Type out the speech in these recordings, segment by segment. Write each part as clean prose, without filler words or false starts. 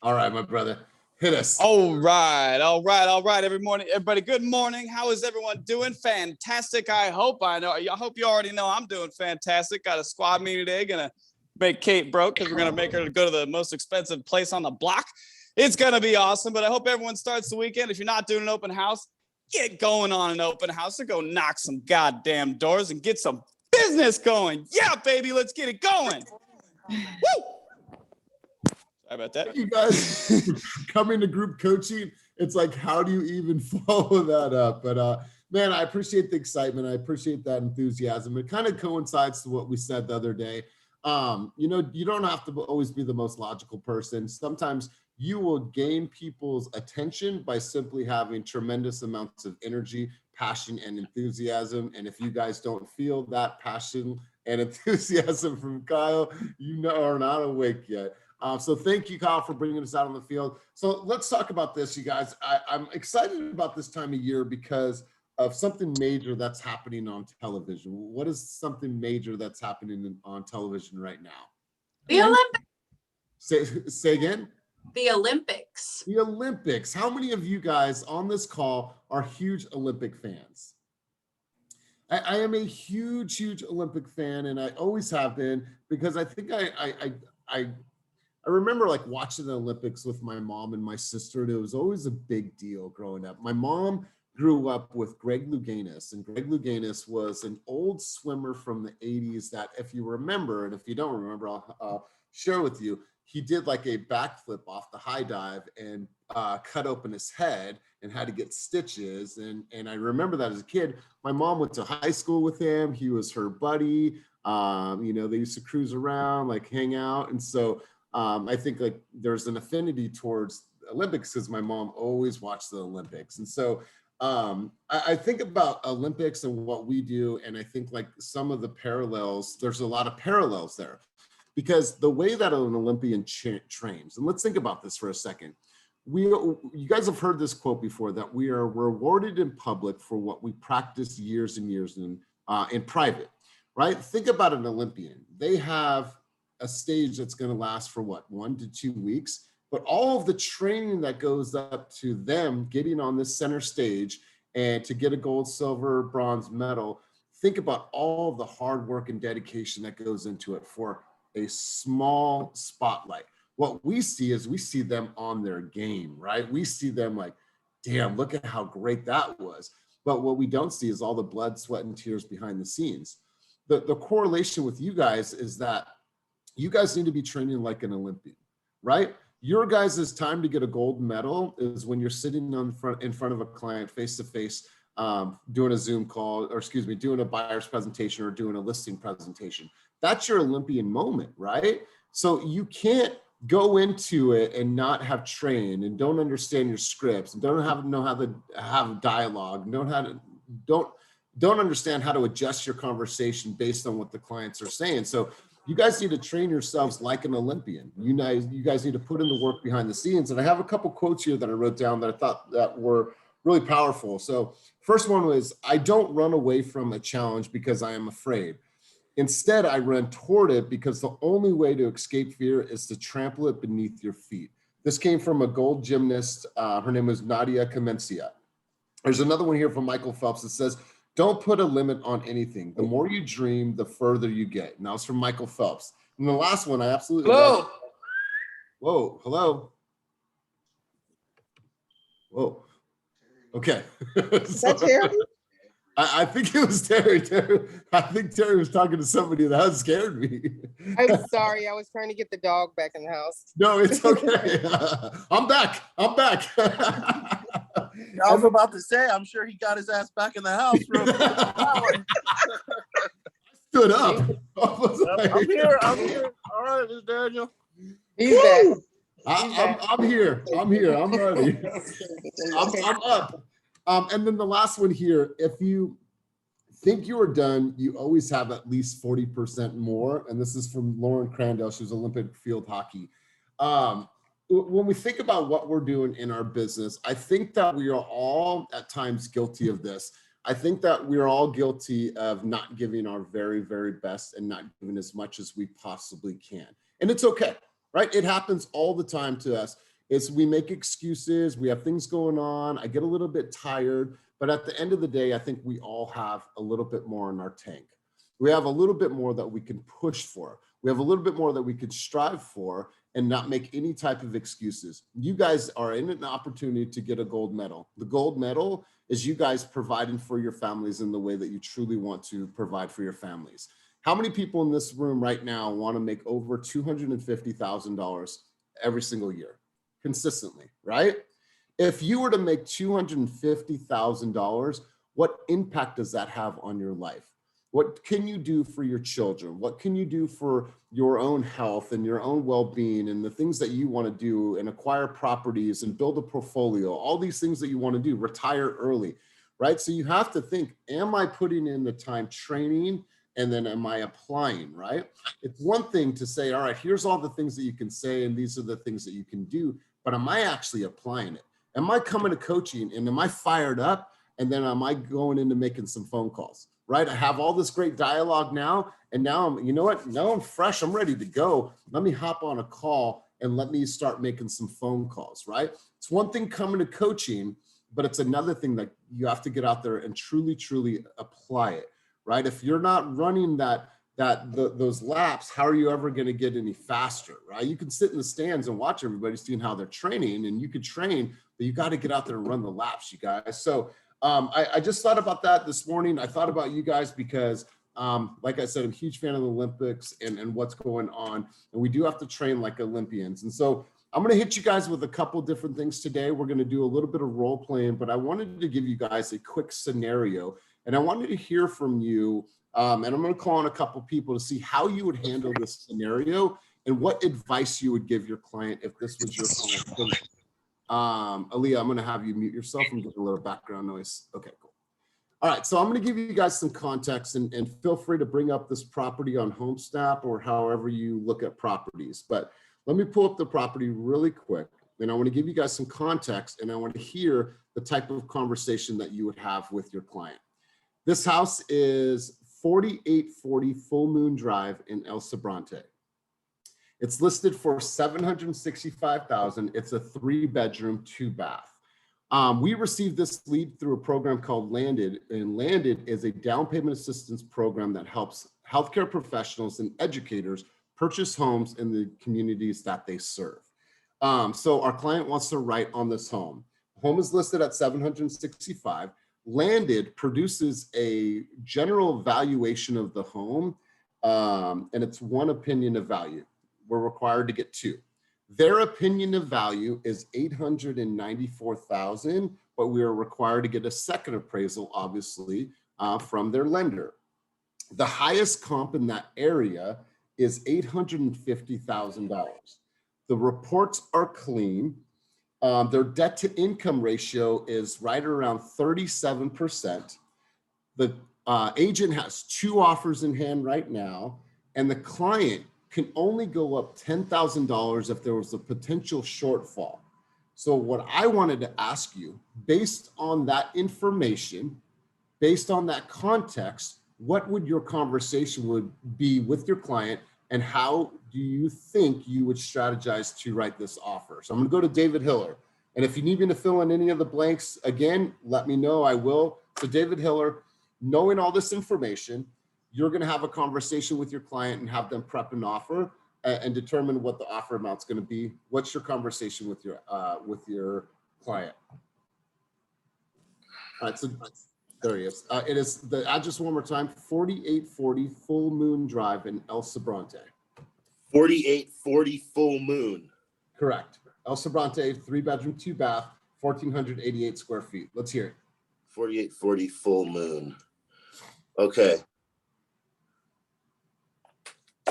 All right, my brother, hit us. All right. Everybody, good morning. How is everyone doing? Fantastic. I hope you already know I'm doing fantastic. Got a squad meeting today. Gonna make Kate broke because we're gonna make her go to the most expensive place on the block. It's gonna be awesome. But I hope everyone starts the weekend. If you're not doing an open house, get going on an open house and go knock some goddamn doors and get some business going. Yeah, baby, let's get it going. Woo! Sorry about that. Thank you guys coming to group coaching. It's like, how do you even follow that up? But man, I appreciate the excitement. I appreciate that enthusiasm. It kind of coincides to what we said the other day. You don't have to always be the most logical person. Sometimes you will gain people's attention by simply having tremendous amounts of energy, passion, and enthusiasm. And if you guys don't feel that passion and enthusiasm from Kyle, you are not awake yet. So thank you, Kyle, for bringing us out on the field. So let's talk about this, you guys. I'm excited about this time of year because of something major that's happening on television. What is something major that's happening on television right now? The Olympics. Say again? The Olympics. The Olympics. How many of you guys on this call are huge Olympic fans? I am a huge Olympic fan, and I always have been, because I think I remember like watching the Olympics with my mom and my sister, and it was always a big deal growing up. My mom grew up with Greg Louganis, and Greg Louganis was an old swimmer from the 80s that, if you remember, and if you don't remember, I'll share with you, he did like a backflip off the high dive and cut open his head and had to get stitches. And I remember that as a kid. My mom went to high school with him. He was her buddy. They used to cruise around, like hang out. And so I think like there's an affinity towards Olympics because my mom always watched the Olympics. And so I think about Olympics and what we do, and I think like some of the parallels, there's a lot of parallels there, because the way that an Olympian trains, and let's think about this for a second. You guys have heard this quote before, that we are rewarded in public for what we practice years and years in private, right? Think about an Olympian. They have a stage that's going to last for what, 1 to 2 weeks, but all of the training that goes up to them getting on this center stage and to get a gold, silver, bronze medal, think about all the hard work and dedication that goes into it for a small spotlight. What we see is we see them on their game, right? We see them like, damn, look at how great that was. But what we don't see is all the blood, sweat, and tears behind the scenes. The correlation with you guys is that you guys need to be training like an Olympian, right? Your guys' time to get a gold medal is when you're sitting in front of a client face-to-face, doing a Zoom call, or doing a buyer's presentation or doing a listing presentation. That's your Olympian moment, right? So you can't go into it and not have trained and don't understand your scripts and don't know how to have dialogue, don't understand how to adjust your conversation based on what the clients are saying. So you guys need to train yourselves like an Olympian. You guys need to put in the work behind the scenes. And I have a couple quotes here that I wrote down that I thought that were really powerful. So first one was, I don't run away from a challenge because I am afraid. Instead, I run toward it because the only way to escape fear is to trample it beneath your feet. This came from a gold gymnast. Her name was Nadia Comencia. There's another one here from Michael Phelps that says, don't put a limit on anything. The more you dream, the further you get. And that was from Michael Phelps. And the last one, I absolutely love. Whoa, hello. Whoa. Okay. Is that Terry? I think it was Terry. I think Terry was talking to somebody that scared me. I'm sorry. I was trying to get the dog back in the house. No, it's okay. I'm back. I was about to say, I'm sure he got his ass back in the house. I stood up. I'm here. All right, this is Daniel. He's back. I'm here. I'm ready. I'm up. And then the last one here, if you think you are done, you always have at least 40% more. And this is from Lauren Crandall. She was Olympic field hockey. When we think about what we're doing in our business, I think that we are all at times guilty of this. I think that we are all guilty of not giving our very, very best and not giving as much as we possibly can. And it's okay, right? It happens all the time to us. is we make excuses, we have things going on, I get a little bit tired, but at the end of the day, I think we all have a little bit more in our tank. We have a little bit more that we can push for. We have a little bit more that we could strive for and not make any type of excuses. You guys are in an opportunity to get a gold medal. The gold medal is you guys providing for your families in the way that you truly want to provide for your families. How many people in this room right now want to make over $250,000 every single year consistently, right? If you were to make $250,000, what impact does that have on your life? What can you do for your children? What can you do for your own health and your own well-being and the things that you want to do and acquire properties and build a portfolio, all these things that you want to do, retire early, right? So you have to think, am I putting in the time training and then am I applying, right? It's one thing to say, all right, here's all the things that you can say and these are the things that you can do, but am I actually applying it? Am I coming to coaching and am I fired up? And then am I going into making some phone calls, right? I have all this great dialogue now. And now I'm, you know what? Now I'm fresh. I'm ready to go. Let me hop on a call and let me start making some phone calls, right? It's one thing coming to coaching, but it's another thing that you have to get out there and truly, truly apply it, right? If you're not running those laps, how are you ever going to get any faster, right? You can sit in the stands and watch everybody seeing how they're training and you could train, but you got to get out there and run the laps, you guys. So I just thought about that this morning. I thought about you guys because, like I said, I'm a huge fan of the Olympics and what's going on. And we do have to train like Olympians. And so I'm going to hit you guys with a couple different things today. We're going to do a little bit of role playing, but I wanted to give you guys a quick scenario. And I wanted to hear from you. And I'm going to call on a couple people to see how you would handle this scenario and what advice you would give your client if this was your client. Aaliyah, I'm going to have you mute yourself and get a little background noise. Okay, cool. All right, so I'm going to give you guys some context and feel free to bring up this property on HomeSnap or however you look at properties. But let me pull up the property really quick. And I want to give you guys some context and I want to hear the type of conversation that you would have with your client. This house is 4840 Full Moon Drive in El Sobrante. It's listed for $765,000. It's a 3-bedroom, 2-bath. We received this lead through a program called Landed, and Landed is a down payment assistance program that helps healthcare professionals and educators purchase homes in the communities that they serve. So our client wants to write on this home. Home is listed at $765,000. Landed produces a general valuation of the home, and it's one opinion of value. We're required to get 2. Their opinion of value is $894,000, but we are required to get a second appraisal, obviously, from their lender. The highest comp in that area is $850,000. The reports are clean. Their debt to income ratio is right around 37%. The agent has 2 offers in hand right now, and the client can only go up $10,000 if there was a potential shortfall. So what I wanted to ask you, based on that information, based on that context, what would your conversation would be with your client and how do you think you would strategize to write this offer? So I'm gonna go to David Hiller. And if you need me to fill in any of the blanks, again, let me know, I will. So David Hiller, knowing all this information, you're going to have a conversation with your client and have them prep an offer and determine what the offer amount's going to be. What's your conversation with your client? All right, so there he is. It is the address one more time: 4840 Full Moon Drive in El Sobrante. 4840 Full Moon. Correct. El Sobrante, 3-bedroom, 2-bath, 1,488 square feet. Let's hear it. 4840 Full Moon. Okay.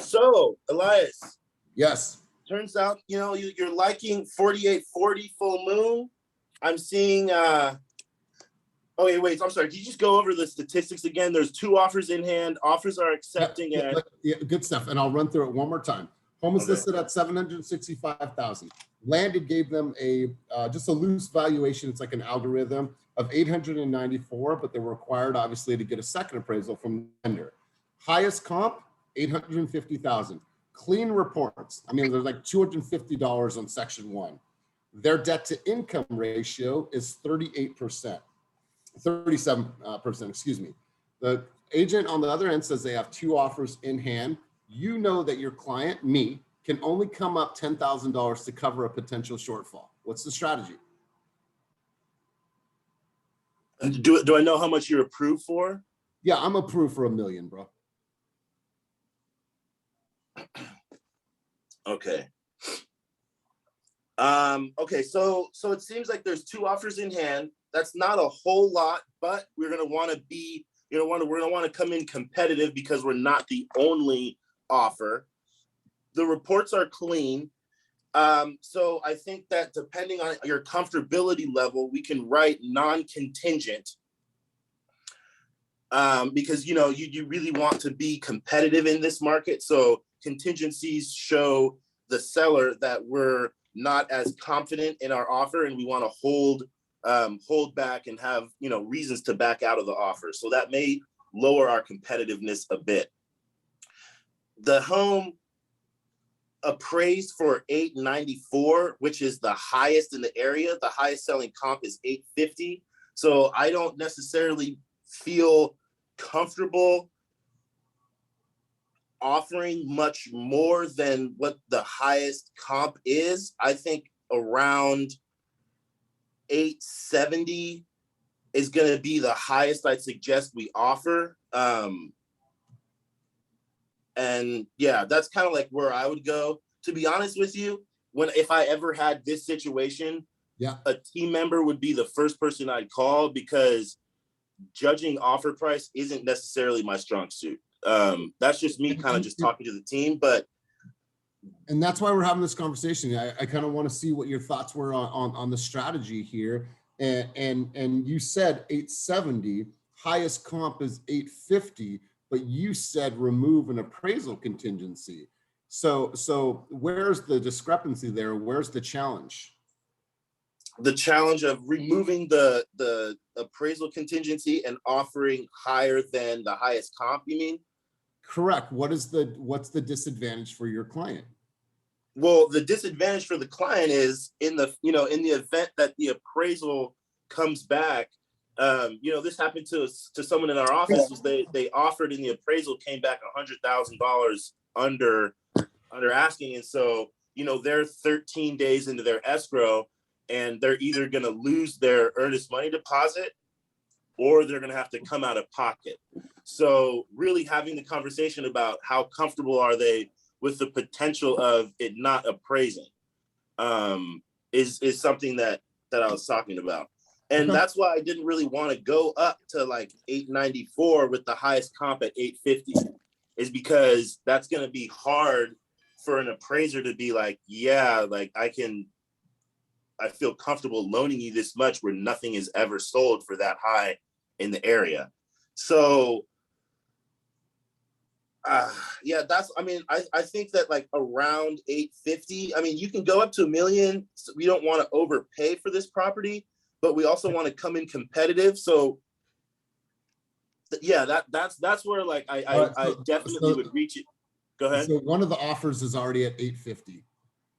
So, Elias. Yes. Turns out, you know, you're liking 4840 Full Moon. I'm seeing, oh, wait, I'm sorry. Did you just go over the statistics again? There's 2 offers in hand. Offers are accepting it. Yeah, good stuff. And I'll run through it one more time. Home is listed at $765,000. Landed gave them a just a loose valuation. It's like an algorithm of $894, but they were required, obviously, to get a second appraisal from the lender. Highest comp, $850,000. Clean reports. I mean, there's like $250 on section 1. Their debt to income ratio is 38%, 37%, excuse me. The agent on the other end says they have 2 offers in hand. You know that your client, me, can only come up $10,000 to cover a potential shortfall. What's the strategy? Do I know how much you're approved for? Yeah, I'm approved for $1 million, bro. Okay. Okay, so it seems like there's 2 offers in hand. That's not a whole lot, but we're gonna want to be, we're gonna want to come in competitive because we're not the only offer. The reports are clean. So I think that depending on your comfortability level, we can write non-contingent, because you really want to be competitive in this market. So contingencies show the seller that we're not as confident in our offer, and we want to hold back and have reasons to back out of the offer. So that may lower our competitiveness a bit. The home appraised for $894, which is the highest in the area. The highest selling comp is $850. So I don't necessarily feel comfortable offering much more than what the highest comp is. I think around 870 is going to be the highest I'd suggest we offer. And yeah, that's kind of like where I would go. To be honest with you, if I ever had this situation, a team member would be the first person I'd call, because judging offer price isn't necessarily my strong suit. That's just me kind of just talking to the team, and that's why we're having this conversation. I kind of want to see what your thoughts were on the strategy here. And you said 870, highest comp is 850, but you said remove an appraisal contingency. So where's the discrepancy there? Where's the challenge? The challenge of removing the appraisal contingency and offering higher than the highest comp, you mean? Correct. What's the disadvantage for your client? Well, the disadvantage for the client is in the event that the appraisal comes back. This happened to someone in our office. Was they offered, and the appraisal came back $100,000 under asking, and so they're 13 days into their escrow, and they're either going to lose their earnest money deposit, or they're going to have to come out of pocket. So really having the conversation about how comfortable are they with the potential of it not appraising is something that I was talking about. And that's why I didn't really want to go up to like 894 with the highest comp at 850, is because that's going to be hard for an appraiser to be like, yeah, like I feel comfortable loaning you this much where nothing is ever sold for that high in the area. So yeah, I think that like around 850, you can go up to $1 million. So we don't want to overpay for this property, but we also want to come in competitive. So yeah, that's where like I definitely would reach it. Go ahead. So one of the offers is already at 850.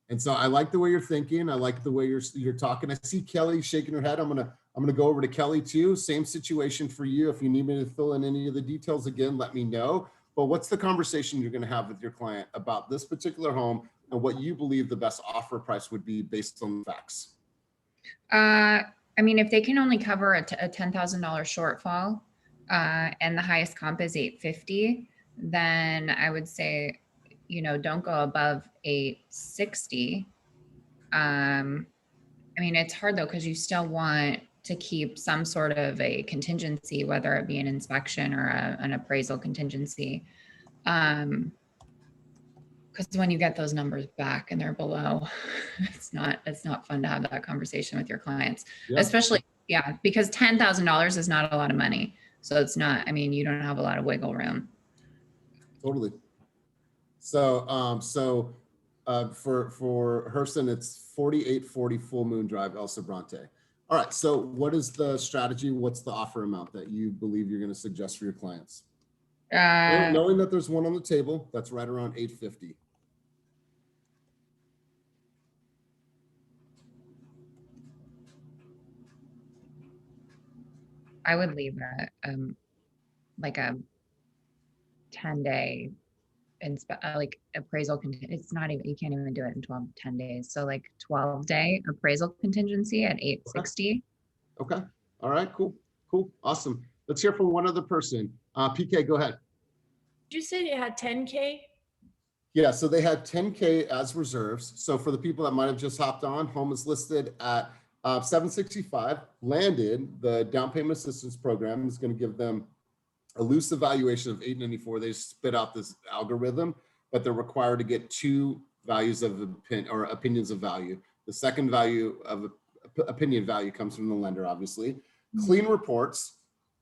And so I like the way you're thinking. I like the way you're talking. I see Kelly shaking her head. I'm gonna go over to Kelly too. Same situation for you. If you need me to fill in any of the details again, let me know. But what's the conversation you're gonna have with your client about this particular home and what you believe the best offer price would be based on the facts? If they can only cover a $10,000 shortfall, and the highest comp is 850, then I would say, don't go above 860. It's hard though, because you still want to keep some sort of a contingency, whether it be an inspection or an appraisal contingency. Because when you get those numbers back and they're below, it's not fun to have that conversation with your clients, especially, because $10,000 is not a lot of money. So it's not, you don't have a lot of wiggle room. Totally. So, for Hurston, it's 4840 Full Moon Drive, El Sobrante. All right. So what is the strategy? What's the offer amount that you believe you're going to suggest for your clients? Knowing that there's one on the table, that's right around 850. I would leave like a 10-day like appraisal. It's not even, you can't even do it in 10 days. So like 12-day appraisal contingency at 860. Okay. All right. Cool. Cool. Awesome. Let's hear from one other person. PK, go ahead. Did you say it had 10K? Yeah, so they had 10K as reserves. So for the people that might have just hopped on, home is listed at 765. Landed, the down payment assistance program is going to give them a loose evaluation of 894. They spit out this algorithm, but they're required to get 2 values of opinions of value. The second value of opinion value comes from the lender, obviously. Clean reports.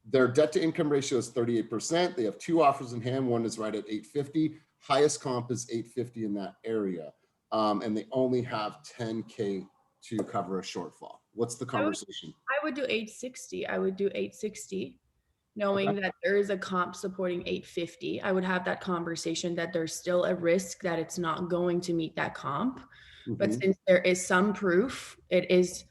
Their debt to income ratio is 38%. They have 2 offers in hand. One is right at 850. Highest comp is 850 in that area. And they only have 10K to cover a shortfall. What's the conversation? I would do 860. I would do 860, knowing that there is a comp supporting 850. I would have that conversation that there's still a risk that it's not going to meet that comp. But since there is some proof, it is,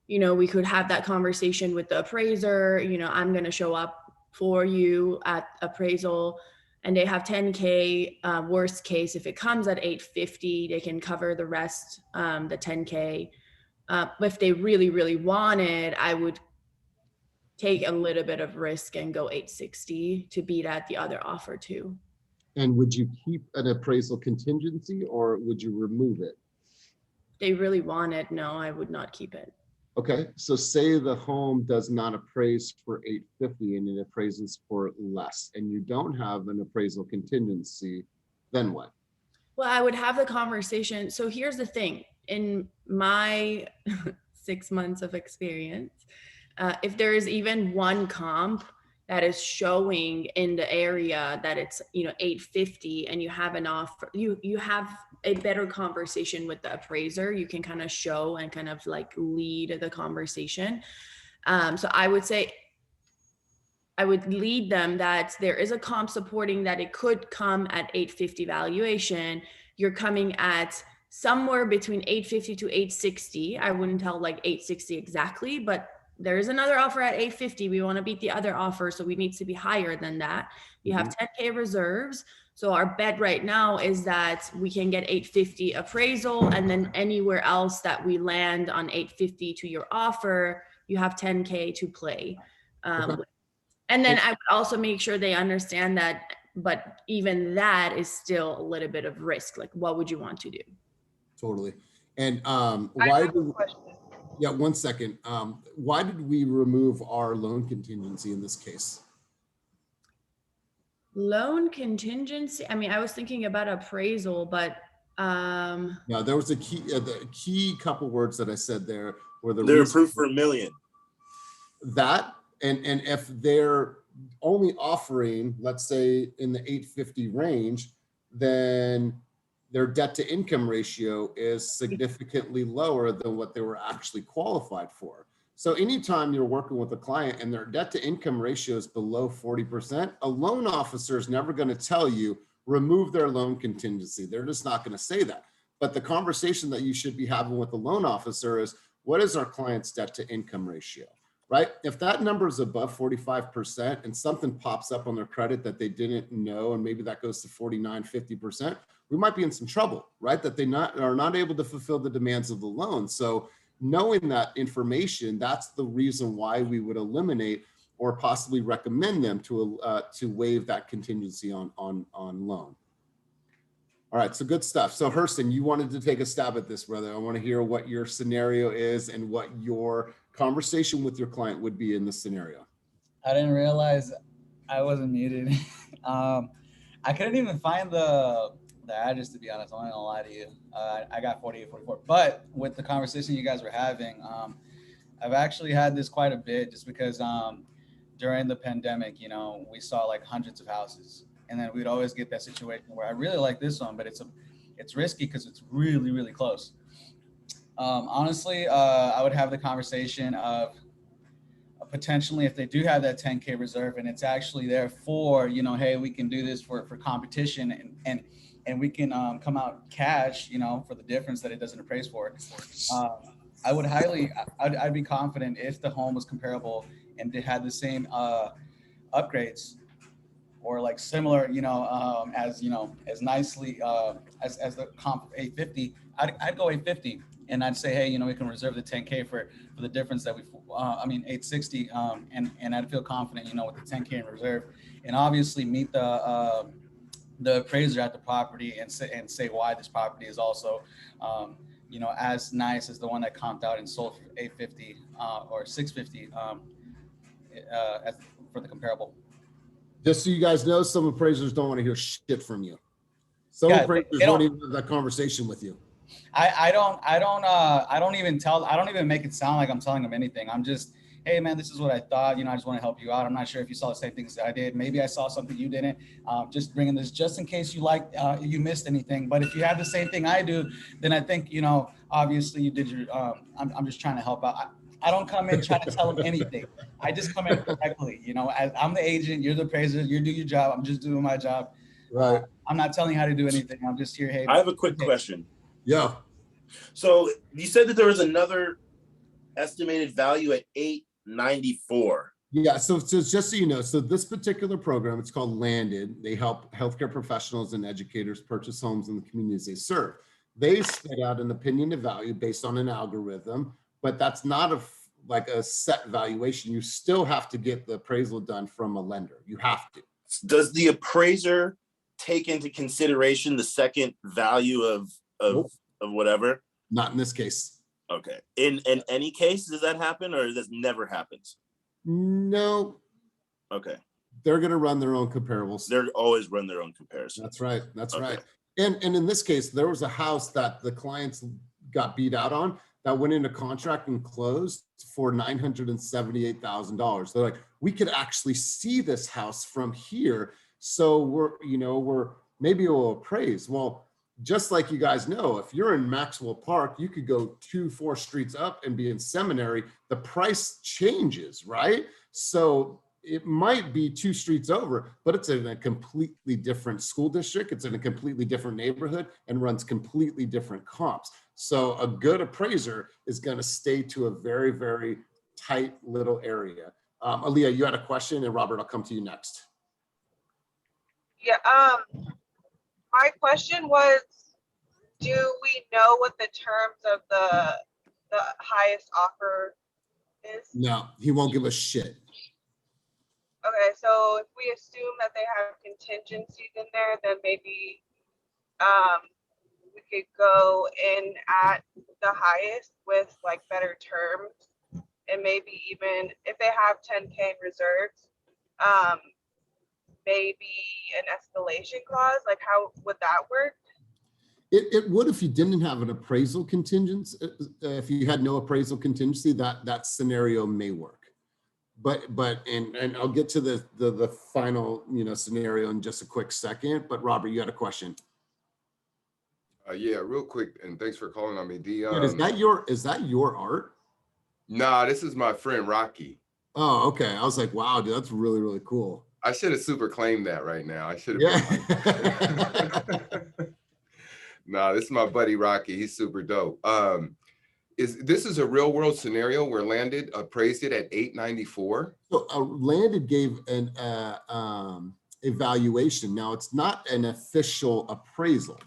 we could have that conversation with the appraiser. I'm going to show up for you at appraisal, and they have 10K. Worst case, if it comes at 850, they can cover the rest, the 10K. If they really, really wanted, I would take a little bit of risk and go 860 to beat at the other offer too. And would you keep an appraisal contingency or would you remove it? They really wanted, no, I would not keep it. Okay, so say the home does not appraise for 850 and it appraises for less, and you don't have an appraisal contingency, then what? Well, I would have the conversation. So here's the thing. In my 6 months of experience, if there is even one comp that is showing in the area that it's 850 and you have an offer, you have a better conversation with the appraiser. You can kind of show and kind of like lead the conversation. So I would say I would lead them that there is a comp supporting that it could come at 850 valuation. You're coming at somewhere between 850 to 860. I wouldn't tell like 860 exactly, but there is another offer at 850. We want to beat the other offer, so we need to be higher than that. You have 10K reserves. So our bet right now is that we can get 850 appraisal, and then anywhere else that we land on 850 to your offer, you have 10K to play. And then I would also make sure they understand that, but even that is still a little bit of risk. Like, what would you want to do? Totally. And why do, yeah, 1 second. Why did we remove our loan contingency in this case? Loan contingency. I mean, I was thinking about appraisal, but yeah, there was the key couple words that I said there were they're approved for $1 million. That and if they're only offering, let's say, in the 850 range, then their debt to income ratio is significantly lower than what they were actually qualified for. So anytime you're working with a client and their debt to income ratio is below 40%, a loan officer is never going to tell you remove their loan contingency. They're just not going to say that. But the conversation that you should be having with the loan officer is, what is our client's debt to income ratio, right? If that number is above 45% and something pops up on their credit that they didn't know, and maybe that goes to 49, 50%, we might be in some trouble, right? That they are not able to fulfill the demands of the loan. So knowing that information, that's the reason why we would eliminate or possibly recommend them to waive that contingency on loan. All right, so good stuff. So Hurston, you wanted to take a stab at this, brother. I want to hear what your scenario is and what your conversation with your client would be in this scenario. I didn't realize I wasn't muted. I couldn't even find the address, to be honest. I'm not gonna lie to you. I got 4844. But with the conversation you guys were having, I've actually had this quite a bit, just because during the pandemic, we saw like hundreds of houses, and then we'd always get that situation where I really like this one, but it's risky because it's really, really close. Honestly, I would have the conversation of potentially, if they do have that 10K reserve and it's actually there for, hey, we can do this for competition, and we can come out cash, for the difference that it doesn't appraise for. I would I'd be confident if the home was comparable and they had the same upgrades or like similar, as as nicely as the comp 850, I'd go 850, and I'd say, hey, we can reserve the 10K for the difference that 860, and I'd feel confident, with the 10K in reserve, and obviously meet the appraiser at the property and say why this property is also, as nice as the one that comped out and sold for 850 or 650 for the comparable. Just so you guys know, some appraisers don't want to hear shit from you. Some appraisers won't even have that conversation with you. I don't even make it sound like I'm telling them anything. I'm just, hey man, this is what I thought. I just want to help you out. I'm not sure if you saw the same things that I did. Maybe I saw something you didn't. Just bringing this just in case you missed anything. But if you have the same thing I do, then I think, obviously you did your, I'm just trying to help out. I don't come in trying to tell them anything. I just come in correctly. As I'm the agent, you're the appraiser, you do your job. I'm just doing my job. Right. I'm not telling you how to do anything. I'm just here. Hey, I have a quick question. Yeah. So you said that there was another estimated value at 894. Yeah. So just so you know, so this particular program, it's called Landed. They help healthcare professionals and educators purchase homes in the communities they serve. They spit out an opinion of value based on an algorithm, but that's not a set valuation. You still have to get the appraisal done from a lender. You have to. Does the appraiser take into consideration the second value of whatever? Not in this case. Okay. In any case, does that happen, or this never happens? No. Okay. They're going to run their own comparables. They're always run their own comparison. That's right. That's Okay. right. And in this case, there was a house that the clients got beat out on that went into contract and closed for $978,000. They're like, we could actually see this house from here. So maybe we'll appraise. Well, just like you guys know, if you're in Maxwell Park, you could go 2-4 streets up and be in Seminary. The price changes, right? So it might be 2 streets over, but it's in a completely different school district. It's in a completely different neighborhood and runs completely different comps. So a good appraiser is going to stay to a very, very tight little area. Aaliyah, you had a question, and Robert, I'll come to you next. Yeah. My question was, do we know what the terms of the highest offer is? No, he won't give us shit. Okay, so if we assume that they have contingencies in there, then maybe we could go in at the highest with like better terms, and maybe even if they have 10K reserves, maybe an escalation clause. Like, how would that work? It would if you didn't have an appraisal contingency. If you had no appraisal contingency, that scenario may work. But and I'll get to the final scenario in just a quick second. But Robert, you had a question. Yeah, real quick, and thanks for calling on me. Is that your art? Nah, this is my friend Rocky. Oh, okay. I was like, wow, dude, that's really, really cool. I should have super claimed that right now. I should have. Yeah. Nah, this is my buddy Rocky. He's super dope. This is a real world scenario where Landed appraised it at 894. So Landed gave an evaluation. Now it's not an official appraisal.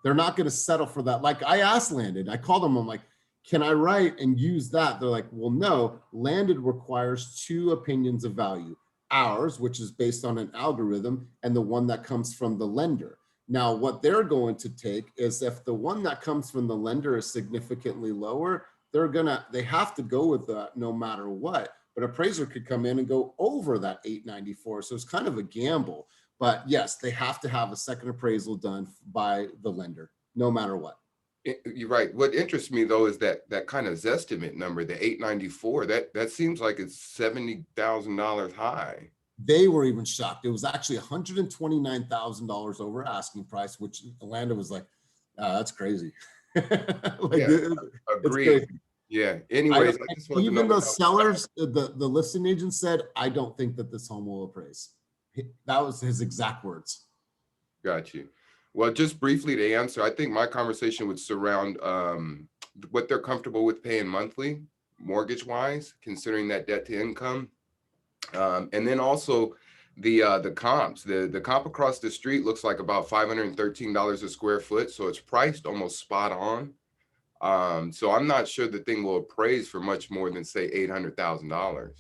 They're not going to settle for that. Like I asked Landed, I called them. I'm like, can I write and use that? They're like, well, no. Landed requires 2 opinions of value. Ours, which is based on an algorithm, and the one that comes from the lender. Now, what they're going to take is if the one that comes from the lender is significantly lower, they have to go with that no matter what. But appraiser could come in and go over that 894. So it's kind of a gamble. But yes, they have to have a second appraisal done by the lender, no matter what. You're right. What interests me though is that kind of Zestimate number, the 894. That seems like it's $70,000 high. They were even shocked. It was actually $129,000 over asking price, which Atlanta was like, that's crazy. Agreed. Yeah. Anyways, I just want even the sellers, the listing agent said, I don't think that this home will appraise. That was his exact words. Got you. Well, just briefly to answer, I think my conversation would surround what they're comfortable with paying monthly, mortgage-wise, considering that debt to income. And then also the comps, the comp across the street looks like about $513 a square foot. So it's priced almost spot on. So I'm not sure the thing will appraise for much more than say $800,000.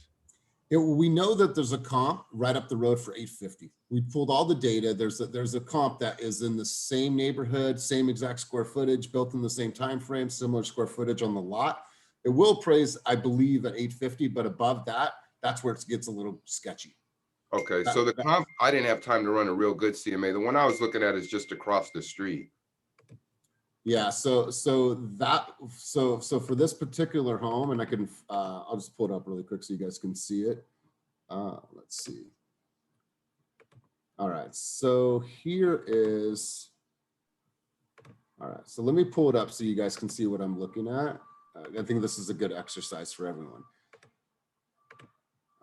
We know that there's a comp right up the road for 850. We pulled all the data. There's a comp that is in the same neighborhood, same exact square footage, built in the same time frame, similar square footage on the lot. It will appraise, I believe, at 850, but above that, that's where it gets a little sketcy. Okay, so the comp, I didn't have time to run a real good CMA. The one I was looking at is just across the street. Yeah, so for this particular home, and I can I'll just pull it up really quick so you guys can see it. Let's see. All right, so here is, all right, so let me pull it up so you guys can see what I'm looking at. I think this is a good exercise for everyone.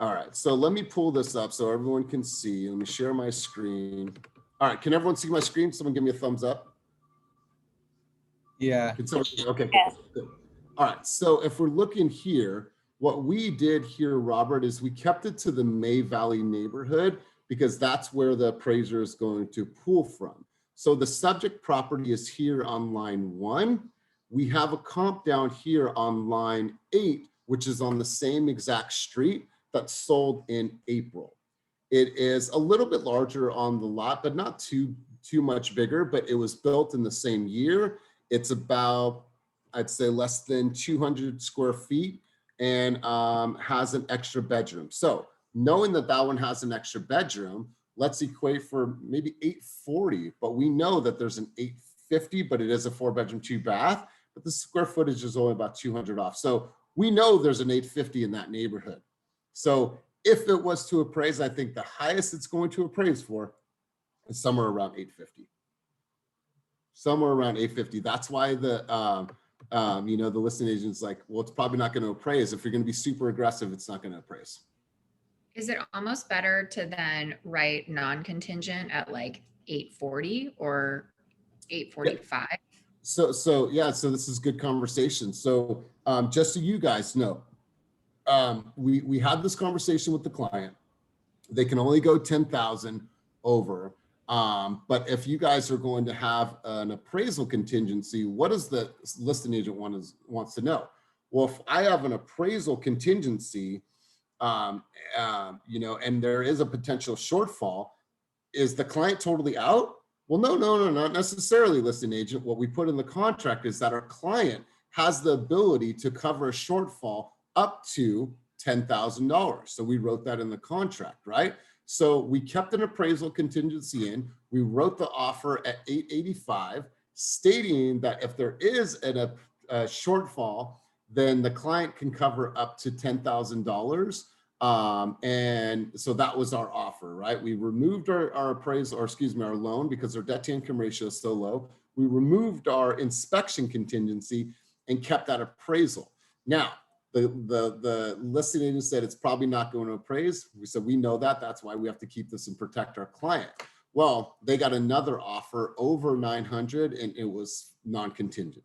All right, so let me pull this up so everyone can see. Let me share my screen. All right, can everyone see my screen? Someone give me a thumbs up. Yeah. Okay. Good. All right. So if we're looking here, what we did here, Robert, is we kept it to the May Valley neighborhood because that's where the appraiser is going to pull from. So the subject property is here on line 1. We have a comp down here on line 8, which is on the same exact street that sold in April. It is a little bit larger on the lot, but not too much bigger, but it was built in the same year. It's about, I'd say, less than 200 square feet and has an extra bedroom. So knowing that that one has an extra bedroom, let's equate for maybe 840, but we know that there's an 850, but it is a 4-bedroom, 2-bath, but the square footage is only about 200 off. So we know there's an 850 in that neighborhood. So if it was to appraise, I think the highest it's going to appraise for is somewhere around 850. Somewhere around 850. That's why the the listing agent's like, well, it's probably not going to appraise. If you're going to be super aggressive, it's not going to appraise. Is it almost better to then write non-contingent at like 840 or 845? So yeah, so this is good conversation. So just so you guys know, we had this conversation with the client. They can only go 10,000 over. But if you guys are going to have an appraisal contingency, what does the listing agent wants to know? Well, if I have an appraisal contingency, and there is a potential shortfall, is the client totally out? Well, no, not necessarily, listing agent. What we put in the contract is that our client has the ability to cover a shortfall up to $10,000. So we wrote that in the contract, right? So we kept an appraisal contingency in. We wrote the offer at 885, stating that if there is a shortfall, then the client can cover up to $10,000. And so that was our offer, right? We removed our appraisal, or excuse me, our loan, because our debt to income ratio is so low. We removed our inspection contingency and kept that appraisal. Now, the listing agent said it's probably not going to appraise. We said, we know that. That's why we have to keep this and protect our client. Well, they got another offer over 900 and it was non-contingent.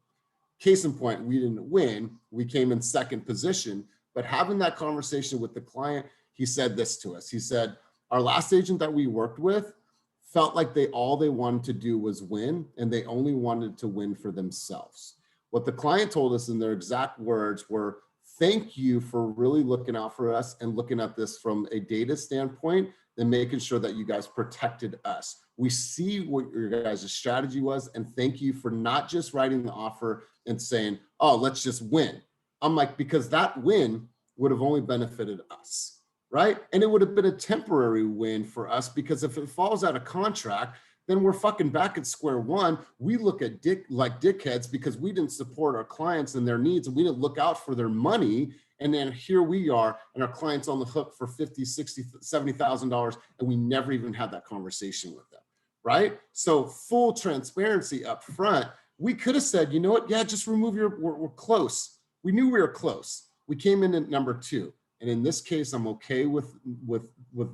Case in point, we didn't win. We came in second position, but having that conversation with the client, he said this to us. He said, our last agent that we worked with felt like all they wanted to do was win, and they only wanted to win for themselves. What the client told us in their exact words were, thank you for really looking out for us and looking at this from a data standpoint and making sure that you guys protected us. We see what your guys' strategy was, and thank you for not just writing the offer and saying, oh, let's just win. I'm like, because that win would have only benefited us, right? And it would have been a temporary win for us, because if it falls out of contract, then we're fucking back at square one. We look at dickheads because we didn't support our clients and their needs, and we didn't look out for their money. And then here we are, and our client's on the hook for $50,000, $60,000, $70,000, and we never even had that conversation with them, right? So full transparency up front, we could have said, you know what? Yeah, just remove we're close. We knew we were close. We came in at number 2. And in this case, I'm okay with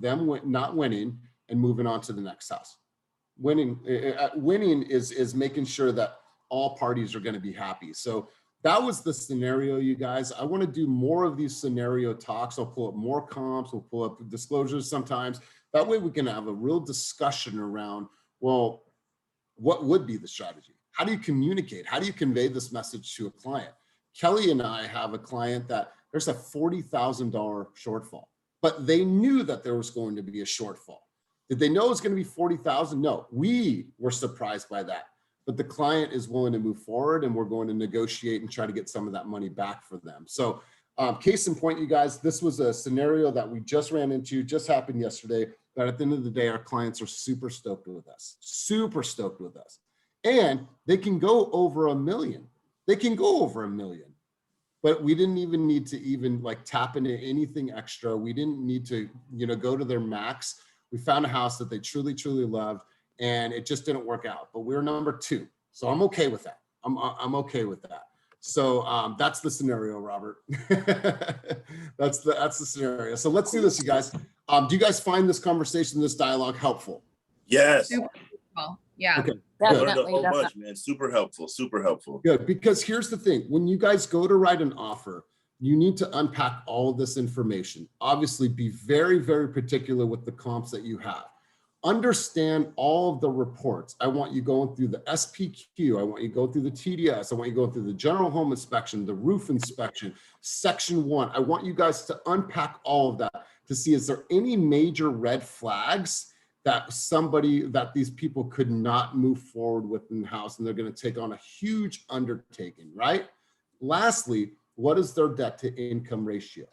them not winning and moving on to the next house. Winning is making sure that all parties are going to be happy. So that was the scenario, you guys. I want to do more of these scenario talks. I'll pull up more comps. We'll pull up disclosures sometimes. That way we can have a real discussion around, well, what would be the strategy? How do you communicate? How do you convey this message to a client? Kelly and I have a client that there's a $40,000 shortfall, but they knew that there was going to be a shortfall. Did they know it was going to be 40,000? No, we were surprised by that. But the client is willing to move forward, and we're going to negotiate and try to get some of that money back for them. So case in point, you guys, this was a scenario that we just ran into, just happened yesterday. But at the end of the day, our clients are super stoked with us, super stoked with us. And they can go over $1 million. They can go over $1 million. But we didn't even need to even like tap into anything extra. We didn't need to, go to their max. We found a house that they truly, truly loved, and it just didn't work out. But we're number 2. So I'm okay with that. I'm okay with that. So that's the scenario, Robert. that's the scenario. So let's do this, you guys. Do you guys find this conversation, this dialogue helpful? Yes. Well, yeah. Okay. Learned a whole bunch, man. Super helpful. Super helpful. Good. Because here's the thing. When you guys go to write an offer, you need to unpack all of this information. Obviously, be very, very particular with the comps that you have. Understand all of the reports. I want you going through the SPQ. I want you to go through the TDS. I want you going through the general home inspection, the roof inspection, section 1. I want you guys to unpack all of that to see, is there any major red flags that these people could not move forward with in the house, and they're going to take on a huge undertaking, right? Lastly, what is their debt to income ratio?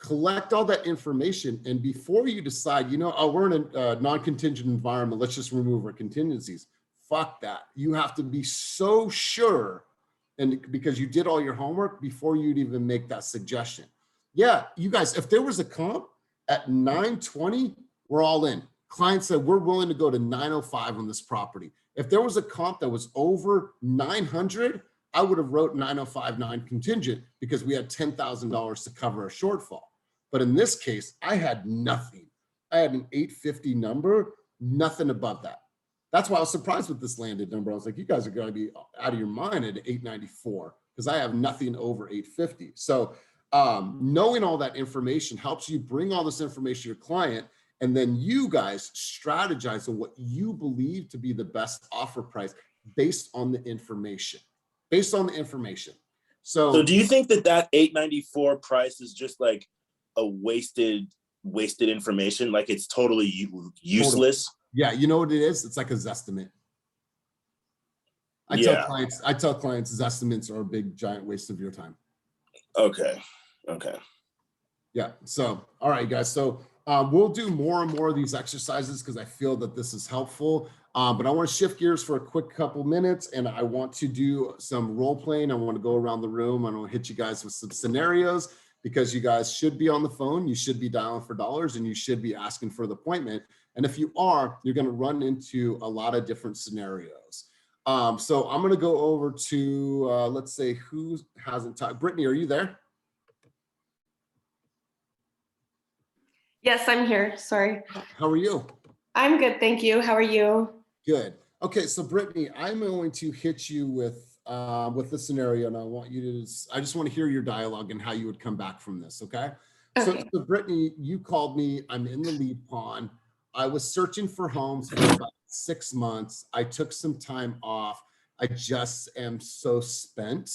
Collect all that information, and before you decide, we're in a non-contingent environment, let's just remove our contingencies. Fuck that. You have to be so sure, and because you did all your homework before you'd even make that suggestion. Yeah, you guys, if there was a comp at 920, we're all in. Client said, we're willing to go to 905 on this property. If there was a comp that was over 900, I would have wrote 905 non-contingent because we had $10,000 to cover a shortfall. But in this case, I had nothing. I had an 850 number, nothing above that. That's why I was surprised with this landed number. I was like, you guys are going to be out of your mind at 894 because I have nothing over 850. So knowing all that information helps you bring all this information to your client, and then you guys strategize on what you believe to be the best offer price based on the information. Based on the information. So do you think that 894 price is just like a wasted information? Like it's totally useless? Totally. Yeah, you know what it is? It's like a Zestimate. I tell clients Zestimates are a big giant waste of your time. Okay. Yeah. So, all right, guys. So we'll do more and more of these exercises because I feel that this is helpful. But I want to shift gears for a quick couple minutes, and I want to do some role playing. I want to go around the room. I want to hit you guys with some scenarios because you guys should be on the phone. You should be dialing for dollars, and you should be asking for the appointment. And if you are, you're going to run into a lot of different scenarios. So I'm going to go over to, let's say, who hasn't talked. Brittany, are you there? Yes, I'm here. Sorry. How are you? I'm good, thank you. How are you? Good. Okay, so Brittany, I'm going to hit you with the scenario, and I just want to hear your dialogue and how you would come back from this. Okay. So Brittany, you called me. I'm in the lead pond. I was searching for homes for about 6 months. I took some time off. I just am so spent,